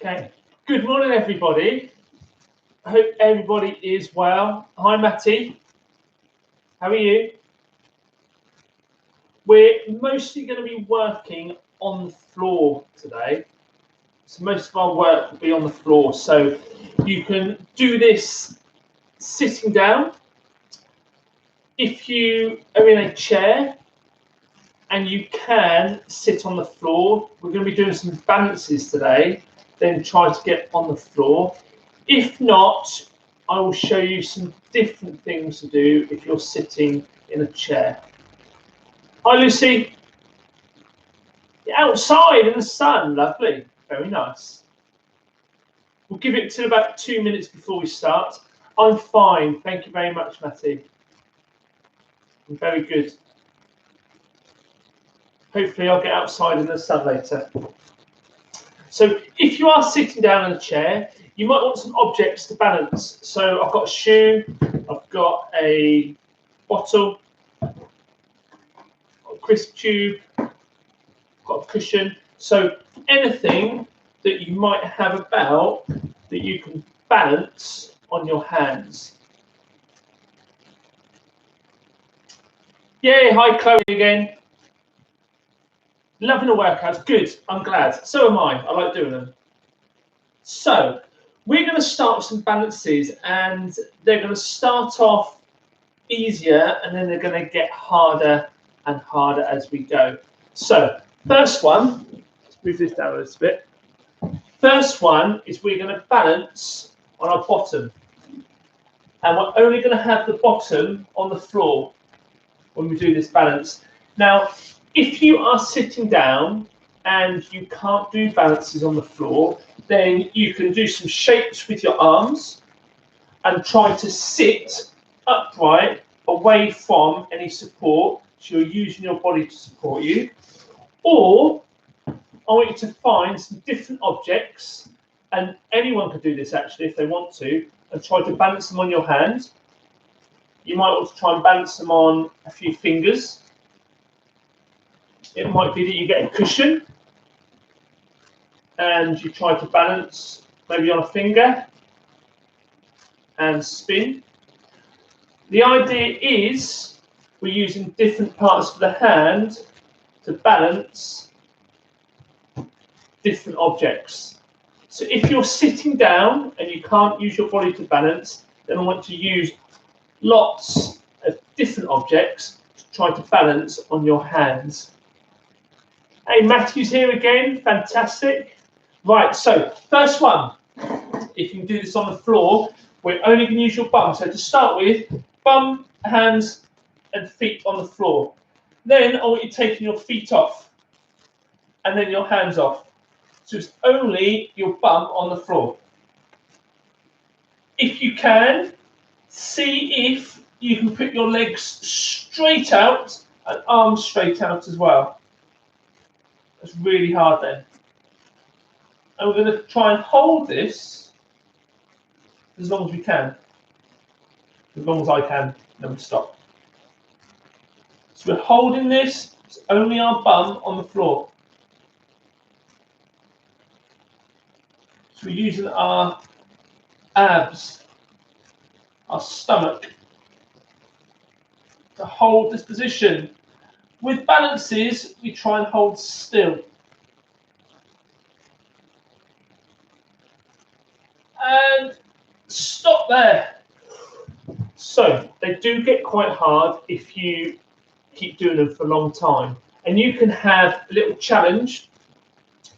Okay, good morning everybody. I hope everybody is well. Hi Matty, how are you? We're mostly going to be working on the floor today. So most of our work will be on the floor. So you can do this sitting down. If you are in a chair and you can sit on the floor, we're going to be doing some balances today. Then try to get on the floor. If not, I will show you some different things to do if you're sitting in a chair. Hi Lucy. You're outside in the sun, lovely, very nice. We'll give it till about 2 minutes before we start. I'm fine, thank you very much, Matty. I'm very good. Hopefully I'll get outside in the sun later. So if you are sitting down in a chair, you might want some objects to balance. So I've got a shoe, I've got a bottle, got a crisp tube, got a cushion. So anything that you might have about that you can balance on your hands. Yay, hi Chloe again. Loving the workouts, good, I'm glad. So am I like doing them. So we're going to start with some balances and they're going to start off easier and then they're going to get harder and harder as we go. So first one, let's move this down a little bit. First one is we're going to balance on our bottom. And we're only going to have the bottom on the floor when we do this balance. Now, if you are sitting down and you can't do balances on the floor, then you can do some shapes with your arms and try to sit upright away from any support. So you're using your body to support you. Or I want you to find some different objects, and anyone can do this actually if they want to, and try to balance them on your hand. You might want to try and balance them on a few fingers. It might be that you get a cushion and you try to balance maybe on a finger and spin. The idea is we're using different parts of the hand to balance different objects. So if you're sitting down and you can't use your body to balance, then I want to use lots of different objects to try to balance on your hands. Hey, Matthew's here again, fantastic. Right, so first one, if you can do this on the floor, we're only going to use your bum. So to start with, bum, hands and feet on the floor. Then I want you taking your feet off and then your hands off. So it's only your bum on the floor. If you can, see if you can put your legs straight out and arms straight out as well. That's really hard then. And we're going to try and hold this as long as we can. As long as I can, then we stop. So we're holding this, it's only our bum on the floor. So we're using our abs, our stomach, to hold this position. With balances, we try and hold still. And stop there. So they do get quite hard if you keep doing them for a long time. And you can have a little challenge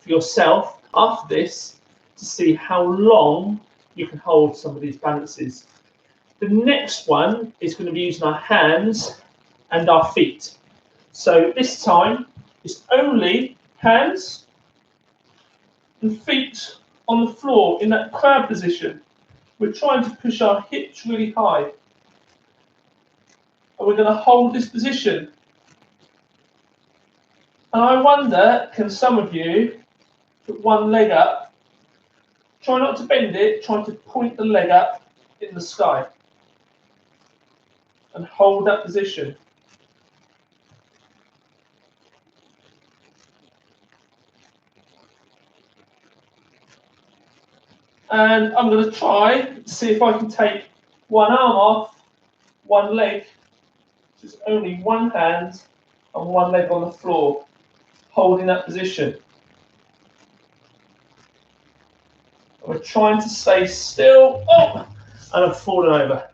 for yourself after this to see how long you can hold some of these balances. The next one is going to be using our hands and our feet. So this time it's only hands and feet on the floor in that crab position. We're trying to push our hips really high. And we're going to hold this position. And I wonder, can some of you put one leg up? Try not to bend it, try to point the leg up in the sky. And hold that position. And I'm going to try to see if I can take one arm off, one leg, just only one hand and one leg on the floor, holding that position. We're trying to stay still, oh, and I've fallen over.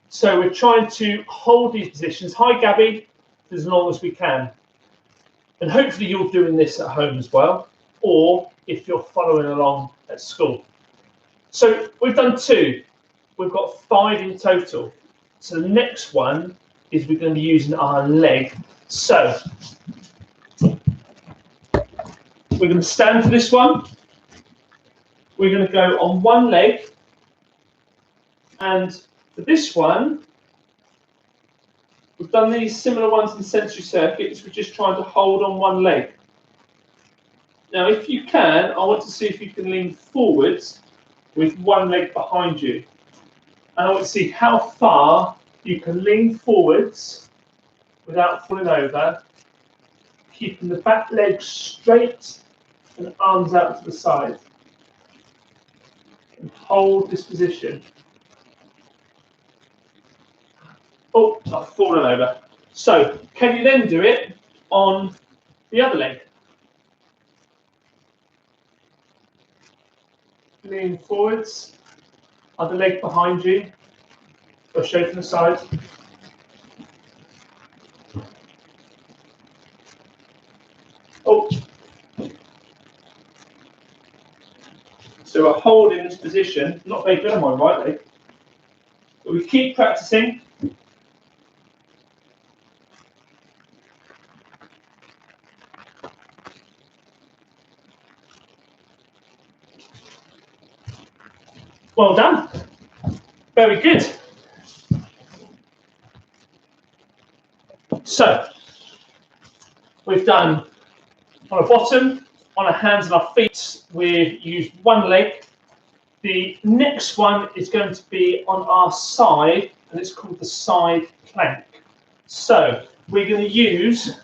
So we're trying to hold these positions. Hi, Gabby, for as long as we can. And hopefully you're doing this at home as well, or if you're following along at school. So we've done 2. We've got 5 in total. So the next one is we're going to be using our leg. So we're going to stand for this one. We're going to go on one leg. And for this one, we've done these similar ones in sensory circuits. We're just trying to hold on one leg. Now, if you can, I want to see if you can lean forwards with one leg behind you. And I want to see how far you can lean forwards without falling over, keeping the back leg straight and arms out to the side. And hold this position. Oh, I've fallen over. So, can you then do it on the other leg? Lean forwards, other leg behind you, or straight from the side. Oh. So we're holding this position, not very good on my right leg, but we keep practicing. Well done. Very good. So, we've done on our bottom, on our hands and our feet, we've used one leg. The next one is going to be on our side, and it's called the side plank. So, we're going to use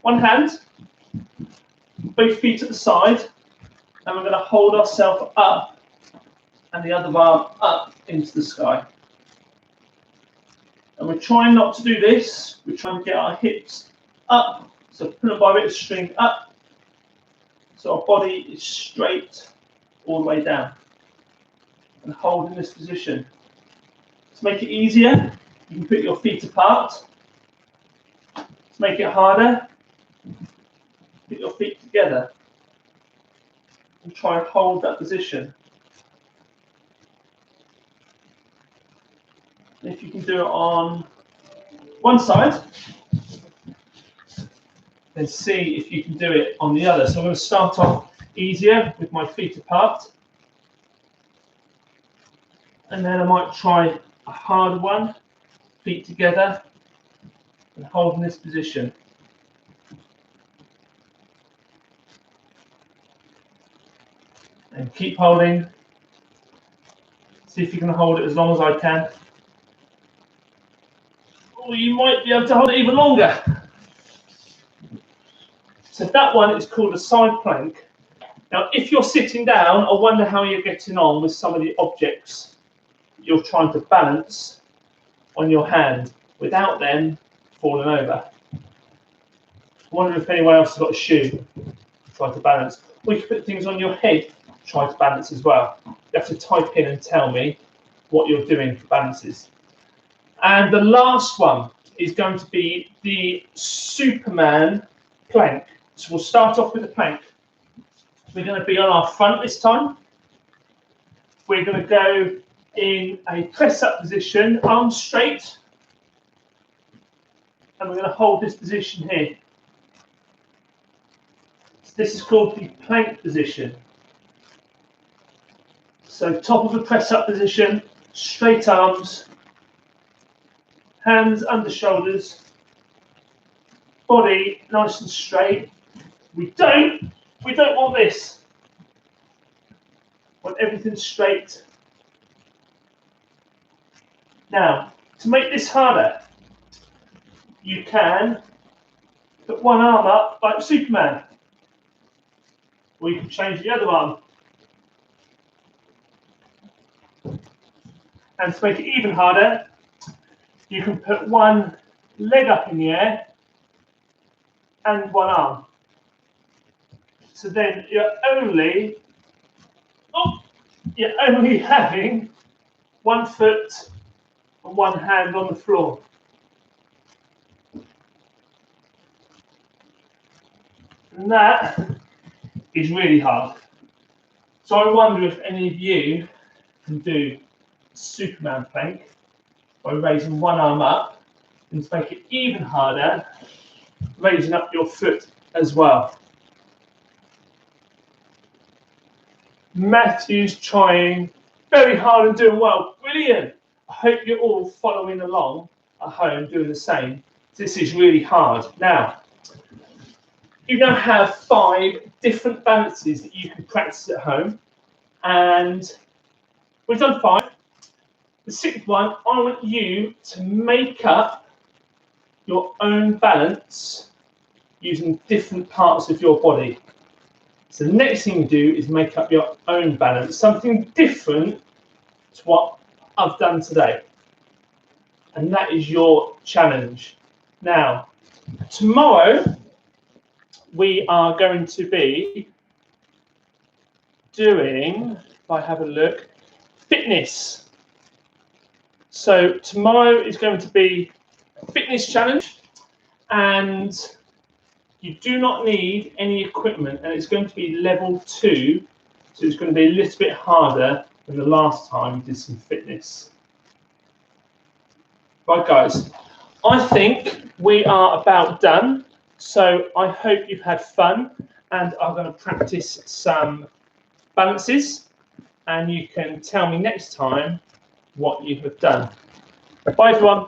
one hand, both feet at the side, and we're going to hold ourselves up and the other arm up into the sky. And we're trying not to do this. We're trying to get our hips up, so pulling by a bit of string up, so our body is straight all the way down. And holding this position. To make it easier, you can put your feet apart. To make it harder, put your feet together and try and hold that position. And if you can do it on one side, then see if you can do it on the other. So I'm going to start off easier with my feet apart. And then I might try a harder one, feet together, and holding this position. And keep holding. See if you can hold it as long as I can. Or you might be able to hold it even longer. So that one is called a side plank. Now, if you're sitting down, I wonder how you're getting on with some of the objects you're trying to balance on your hand without them falling over. I wonder if anyone else has got a shoe to try to balance. Or you can put things on your head to try to balance as well. You have to type in and tell me what you're doing for balances. And the last one is going to be the Superman plank. So we'll start off with the plank. We're going to be on our front this time. We're going to go in a press-up position, arms straight. And we're going to hold this position here. So this is called the plank position. So top of the press-up position, straight arms, hands under shoulders, body nice and straight. We don't want this. We want everything straight. Now, to make this harder, you can put one arm up like Superman. Or you can change the other arm. And to make it even harder, you can put one leg up in the air and one arm. So then you're only having 1 foot and 1 hand on the floor. And that is really hard. So I wonder if any of you can do Superman plank by raising one arm up, and to make it even harder, raising up your foot as well. Matthew's trying very hard and doing well. Brilliant. I hope you're all following along at home doing the same. This is really hard. Now, you now have 5 different balances that you can practice at home. And we've done 5. The 6th one, I want you to make up your own balance using different parts of your body. So the next thing you do is make up your own balance, something different to what I've done today. And that is your challenge. Now, tomorrow we are going to be doing, if I have a look, fitness. So tomorrow is going to be a fitness challenge, and you do not need any equipment, and it's going to be level 2, so it's going to be a little bit harder than the last time we did some fitness. Right, guys, I think we are about done, so I hope you've had fun and are going to practice some balances, and you can tell me next time what you have done. Bye, everyone.